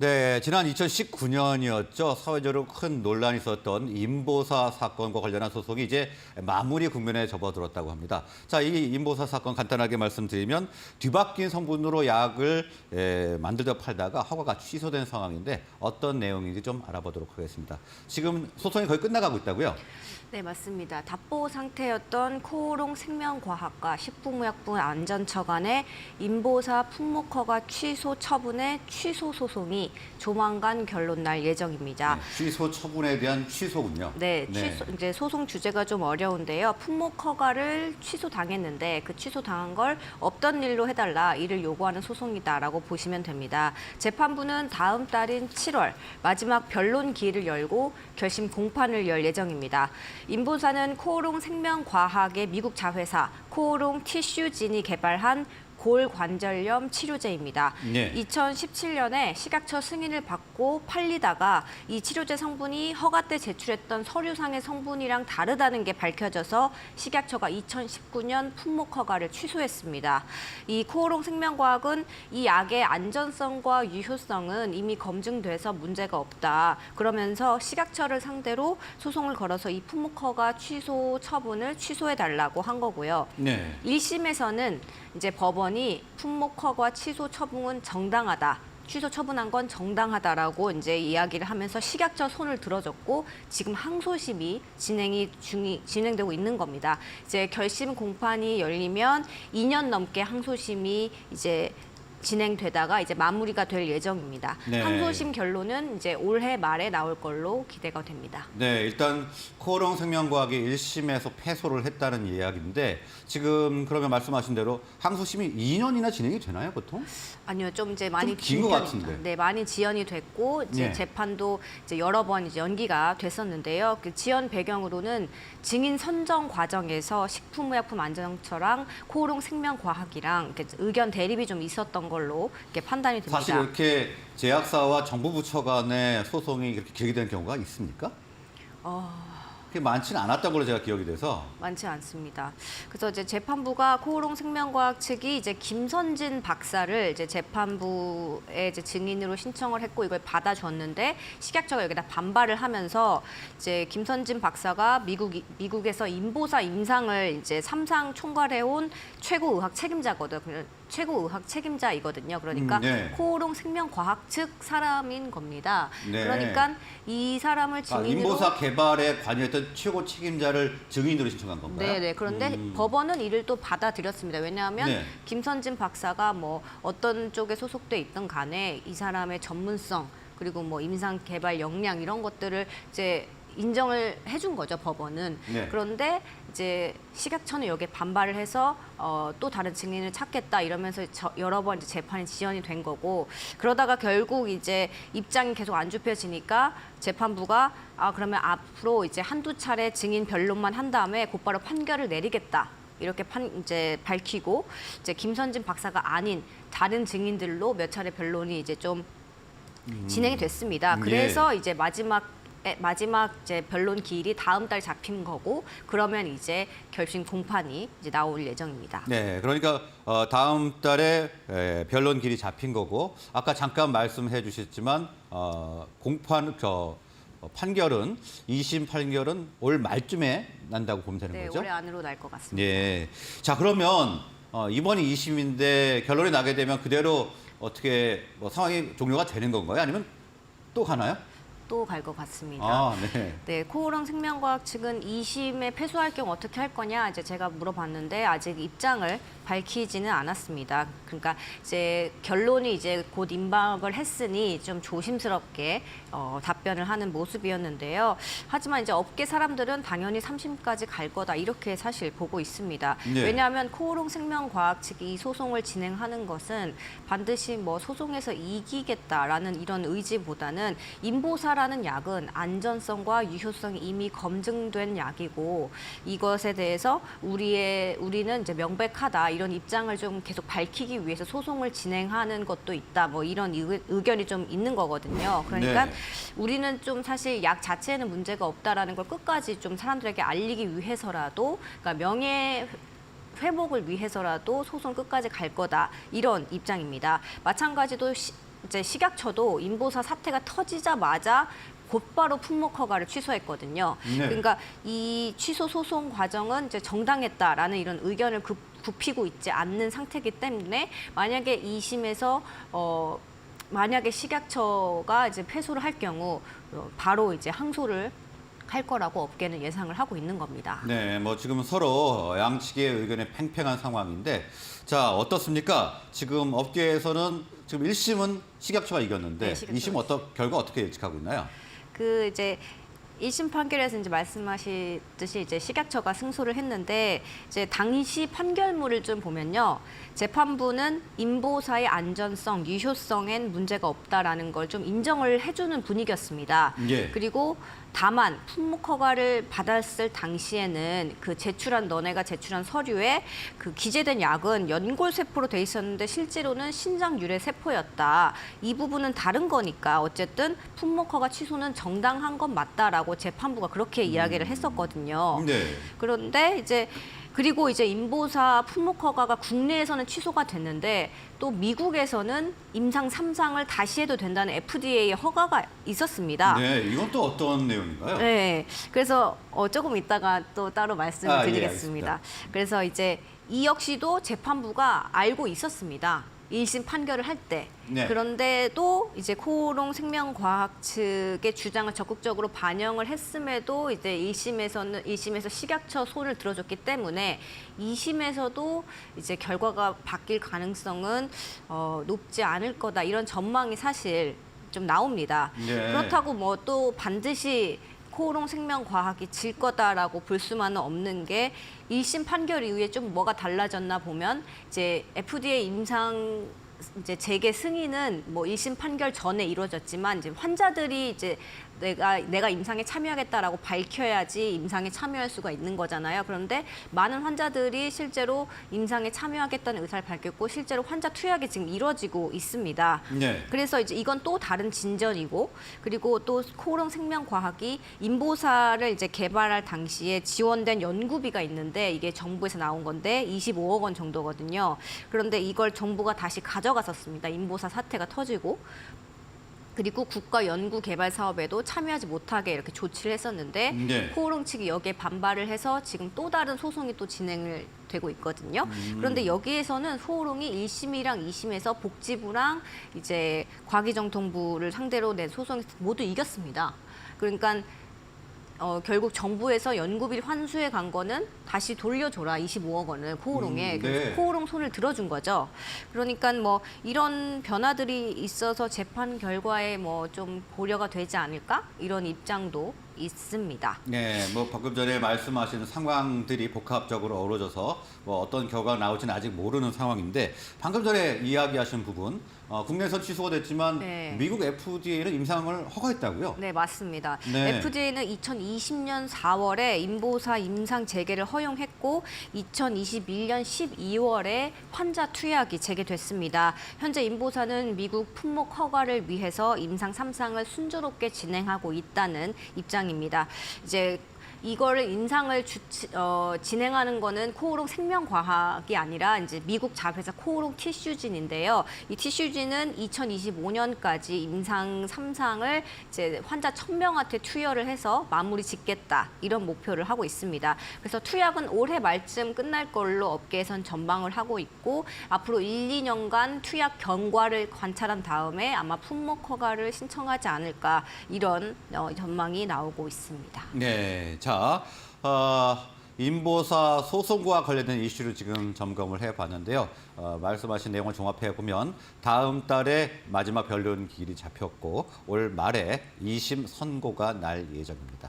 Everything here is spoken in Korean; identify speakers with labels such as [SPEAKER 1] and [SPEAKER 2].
[SPEAKER 1] 네, 지난 2019년이었죠. 사회적으로 큰 논란이 있었던 인보사 사건과 관련한 소송이 이제 마무리 국면에 접어들었다고 합니다. 자, 이 인보사 사건 간단하게 말씀드리면 뒤바뀐 성분으로 약을 만들다 팔다가 허가가 취소된 상황인데 어떤 내용인지 좀 알아보도록 하겠습니다. 지금 소송이 거의 끝나가고 있다고요?
[SPEAKER 2] 네, 맞습니다. 답보 상태였던 코오롱 생명과학과 식품의약품 안전처 간의 인보사 품목허가 취소 처분의 취소 소송이 조만간 결론 날 예정입니다.
[SPEAKER 1] 네, 취소 처분에 대한 취소군요.
[SPEAKER 2] 네, 이제 소송 주제가 좀 어려운데요. 품목 허가를 취소당했는데 그 취소당한 걸 없던 일로 해달라 이를 요구하는 소송이다라고 보시면 됩니다. 재판부는 다음 달인 7월 마지막 변론 기일을 열고 결심 공판을 열 예정입니다. 인보사는 코오롱 생명과학의 미국 자회사 코오롱 티슈진이 개발한 골관절염 치료제입니다.
[SPEAKER 1] 네.
[SPEAKER 2] 2017년에 식약처 승인을 받고 팔리다가 이 치료제 성분이 허가 때 제출했던 서류상의 성분이랑 다르다는 게 밝혀져서 식약처가 2019년 품목 허가를 취소했습니다. 이 코오롱 생명과학은 이 약의 안전성과 유효성은 이미 검증돼서 문제가 없다. 그러면서 식약처를 상대로 소송을 걸어서 이 품목 허가 취소 처분을 취소해달라고 한 거고요.
[SPEAKER 1] 네.
[SPEAKER 2] 1심에서는 이제 법원이 품목 허가 취소 처분은 정당하다. 취소 처분한 건 정당하다라고 이제 이야기를 하면서 식약처 손을 들어줬고 지금 항소심이 진행되고 있는 겁니다. 이제 결심 공판이 열리면 2년 넘게 항소심이 이제 진행되다가 이제 마무리가 될 예정입니다.
[SPEAKER 1] 네.
[SPEAKER 2] 항소심 결론은 이제 올해 말에 나올 걸로 기대가 됩니다.
[SPEAKER 1] 네, 일단 코오롱 생명과학이 1심에서 패소를 했다는 이야기인데 지금 그러면 말씀하신 대로 항소심이 2년이나 진행이 되나요, 보통?
[SPEAKER 2] 아니요, 좀 이제 많이
[SPEAKER 1] 긴 것 같은데.
[SPEAKER 2] 네, 많이 지연이 됐고 이제
[SPEAKER 1] 네.
[SPEAKER 2] 재판도 이제 여러 번 이제 연기가 됐었는데요. 그 지연 배경으로는 증인 선정 과정에서 식품의약품안전처랑 코오롱 생명과학이랑 이렇게 의견 대립이 좀 있었던 걸로 이렇게 판단이 됩니다.
[SPEAKER 1] 사실 이렇게 제약사와 정부 부처 간의 소송이 이렇게 길게 된 경우가 있습니까? 그게 많지는 않았던 걸로 제가 기억이 돼서.
[SPEAKER 2] 많지 않습니다. 그래서 이제 재판부가 코오롱 생명과학 측이 이제 김선진 박사를 이제 재판부에 이제 증인으로 신청을 했고 이걸 받아줬는데 식약처가 여기다 반발을 하면서 이제 김선진 박사가 미국에서 인보사 임상을 이제 3상 총괄해온 최고 의학 책임자거든요. 최고 의학 책임자이거든요. 그러니까
[SPEAKER 1] 네.
[SPEAKER 2] 코오롱 생명과학 측 사람인 겁니다.
[SPEAKER 1] 네.
[SPEAKER 2] 그러니까 이 사람을 증인으로
[SPEAKER 1] 인보사 개발에 관여했던 최고 책임자를 증인으로 신청한 건가요?
[SPEAKER 2] 네네. 그런데 법원은 이를 또 받아들였습니다. 왜냐하면
[SPEAKER 1] 네.
[SPEAKER 2] 김선진 박사가 뭐 어떤 쪽에 소속돼 있든 간에 이 사람의 전문성 그리고 뭐 임상 개발 역량 이런 것들을 이제 인정을 해준 거죠, 법원은.
[SPEAKER 1] 네.
[SPEAKER 2] 그런데 이제 식약처는 여기에 반발을 해서 또 다른 증인을 찾겠다 이러면서 여러 번 이제 재판이 지연이 된 거고 그러다가 결국 이제 입장이 계속 안 좁혀지니까 재판부가 그러면 앞으로 이제 한두 차례 증인 변론만 한 다음에 곧바로 판결을 내리겠다. 이렇게 이제 밝히고 이제 김선진 박사가 아닌 다른 증인들로 몇 차례 변론이 이제 좀 진행이 됐습니다. 그래서 이제 마지막 이제 변론 기일이 다음 달 잡힌 거고 그러면 이제 결심 공판이 이제 나올 예정입니다.
[SPEAKER 1] 네, 그러니까 다음 달에 변론 길이 잡힌 거고 아까 잠깐 말씀해 주셨지만 판결은 2심 판결은 올 말쯤에 난다고 보면 되는
[SPEAKER 2] 네,
[SPEAKER 1] 거죠?
[SPEAKER 2] 올해 안으로 날 것 같습니다.
[SPEAKER 1] 네. 자, 그러면 이번이 2심인데 결론이 나게 되면 그대로 어떻게 상황이 종료가 되는 건가요? 아니면 또 가나요?
[SPEAKER 2] 또 갈 것 같습니다.
[SPEAKER 1] 네.
[SPEAKER 2] 네, 코오롱 생명과학 측은 2심에 패소할 경우 어떻게 할 거냐 이제 제가 물어봤는데 아직 입장을 밝히지는 않았습니다. 그러니까 이제 결론이 이제 곧 임박을 했으니 좀 조심스럽게 답변을 하는 모습이었는데요. 하지만 이제 업계 사람들은 당연히 3심까지 갈 거다 이렇게 사실 보고 있습니다.
[SPEAKER 1] 네.
[SPEAKER 2] 왜냐하면 코오롱 생명과학 측이 이 소송을 진행하는 것은 반드시 뭐 소송에서 이기겠다라는 이런 의지보다는 인보사라는 약은 안전성과 유효성이 이미 검증된 약이고 이것에 대해서 우리는 이제 명백하다. 이런 입장을 좀 계속 밝히기 위해서 소송을 진행하는 것도 있다. 뭐 이런 의견이 좀 있는 거거든요. 그러니까
[SPEAKER 1] 네.
[SPEAKER 2] 우리는 좀 사실 약 자체에는 문제가 없다라는 걸 끝까지 좀 사람들에게 알리기 위해서라도 그러니까 명예 회복을 위해서라도 소송 끝까지 갈 거다. 이런 입장입니다. 마찬가지로 이제 식약처도 인보사 사태가 터지자마자 곧바로 품목 허가를 취소했거든요.
[SPEAKER 1] 네.
[SPEAKER 2] 그러니까 이 취소 소송 과정은 이제 정당했다라는 이런 의견을 굽히고 있지 않는 상태이기 때문에 만약에 2심에서 만약에 식약처가 이제 패소를 할 경우 바로 이제 항소를 할 거라고 업계는 예상을 하고 있는 겁니다.
[SPEAKER 1] 네, 뭐 지금 서로 양측의 의견이 팽팽한 상황인데, 자 어떻습니까? 지금 업계에서는 지금 1심은 식약처가 이겼는데
[SPEAKER 2] 네, 식약처가
[SPEAKER 1] 2심 결과 어떻게 예측하고 있나요?
[SPEAKER 2] 그 이제 1심 판결에서 이제 말씀하시듯이 이제 식약처가 승소를 했는데 이제 당시 판결문을 좀 보면요. 재판부는 인보사의 안전성, 유효성엔 문제가 없다라는 걸 좀 인정을 해주는 분위기였습니다.
[SPEAKER 1] 예.
[SPEAKER 2] 그리고 다만 품목 허가를 받았을 당시에는 그 너네가 제출한 서류에 그 기재된 약은 연골 세포로 돼 있었는데 실제로는 신장 유래 세포였다. 이 부분은 다른 거니까 어쨌든 품목 허가 취소는 정당한 건 맞다라고 재판부가 그렇게 이야기를 했었거든요.
[SPEAKER 1] 네.
[SPEAKER 2] 그런데 이제 그리고 이제 인보사 품목 허가가 국내에서는 취소가 됐는데 또 미국에서는 임상 3상을 다시 해도 된다는 FDA 허가가 있었습니다.
[SPEAKER 1] 네, 이건 또 어떤 내용인가요?
[SPEAKER 2] 네, 그래서 조금 이따가 또 따로 말씀을
[SPEAKER 1] 예,
[SPEAKER 2] 드리겠습니다.
[SPEAKER 1] 알겠습니다.
[SPEAKER 2] 그래서 이제 이 역시도 재판부가 알고 있었습니다. 1심 판결을 할 때.
[SPEAKER 1] 네.
[SPEAKER 2] 그런데도 이제 코오롱 생명과학 측의 주장을 적극적으로 반영을 했음에도 이제 1심에서 식약처 손을 들어줬기 때문에 2심에서도 이제 결과가 바뀔 가능성은 높지 않을 거다. 이런 전망이 사실 좀 나옵니다.
[SPEAKER 1] 네.
[SPEAKER 2] 그렇다고 뭐 또 반드시 코오롱 생명과학이 질 거다라고 볼 수만은 없는 게 1심 판결 이후에 좀 뭐가 달라졌나 보면 이제 FDA 임상 이제 재개 승인은 뭐 1심 판결 전에 이루어졌지만 이제 환자들이 이제 내가 임상에 참여하겠다라고 밝혀야지 임상에 참여할 수가 있는 거잖아요. 그런데 많은 환자들이 실제로 임상에 참여하겠다는 의사를 밝혔고 실제로 환자 투약이 지금 이루어지고 있습니다.
[SPEAKER 1] 네.
[SPEAKER 2] 그래서 이제 이건 또 다른 진전이고 그리고 또 코오롱 생명과학이 인보사를 이제 개발할 당시에 지원된 연구비가 있는데 이게 정부에서 나온 건데 25억 원 정도거든요. 그런데 이걸 정부가 다시 가져갔었습니다. 인보사 사태가 터지고. 그리고 국가 연구 개발 사업에도 참여하지 못하게 이렇게 조치를 했었는데
[SPEAKER 1] 네.
[SPEAKER 2] 코오롱 측이 여기에 반발을 해서 지금 또 다른 소송이 또 진행을 되고 있거든요. 그런데 여기에서는 코오롱이 1심이랑 2심에서 복지부랑 이제 과기정통부를 상대로 낸 소송이 모두 이겼습니다. 그러니까 결국 정부에서 연구비를 환수해 간 거는 다시 돌려줘라 25억 원을 코오롱에
[SPEAKER 1] 네.
[SPEAKER 2] 그래서 코오롱 손을 들어준 거죠. 그러니까 뭐 이런 변화들이 있어서 재판 결과에 뭐 좀 고려가 되지 않을까 이런 입장도 있습니다.
[SPEAKER 1] 네, 뭐 방금 전에 말씀하신 상황들이 복합적으로 어우러져서 뭐 어떤 결과가 나올지는 아직 모르는 상황인데 방금 전에 이야기하신 부분 국내에서 취소가 됐지만
[SPEAKER 2] 네.
[SPEAKER 1] 미국 FDA는 임상을 허가했다고요?
[SPEAKER 2] 네, 맞습니다.
[SPEAKER 1] 네.
[SPEAKER 2] FDA는 2020년 4월에 인보사 임상 재개를 허용했고 2021년 12월에 환자 투약이 재개됐습니다. 현재 인보사는 미국 품목 허가를 위해서 임상 3상을 순조롭게 진행하고 있다는 입장입니다. 이제 이거를 진행하는 거는 코오롱 생명과학이 아니라 이제 미국 자회사 코오롱 티슈진인데요. 이 티슈진은 2025년까지 임상 3상을 이제 환자 1,000명한테 투여를 해서 마무리 짓겠다 이런 목표를 하고 있습니다. 그래서 투약은 올해 말쯤 끝날 걸로 업계에선 전망을 하고 있고 앞으로 1, 2년간 투약 경과를 관찰한 다음에 아마 품목 허가를 신청하지 않을까 이런 전망이 나오고 있습니다.
[SPEAKER 1] 네, 자, 인보사 소송과 관련된 이슈를 지금 점검을 해봤는데요. 말씀하신 내용을 종합해보면 다음 달에 마지막 변론 기일이 잡혔고 올 말에 2심 선고가 날 예정입니다.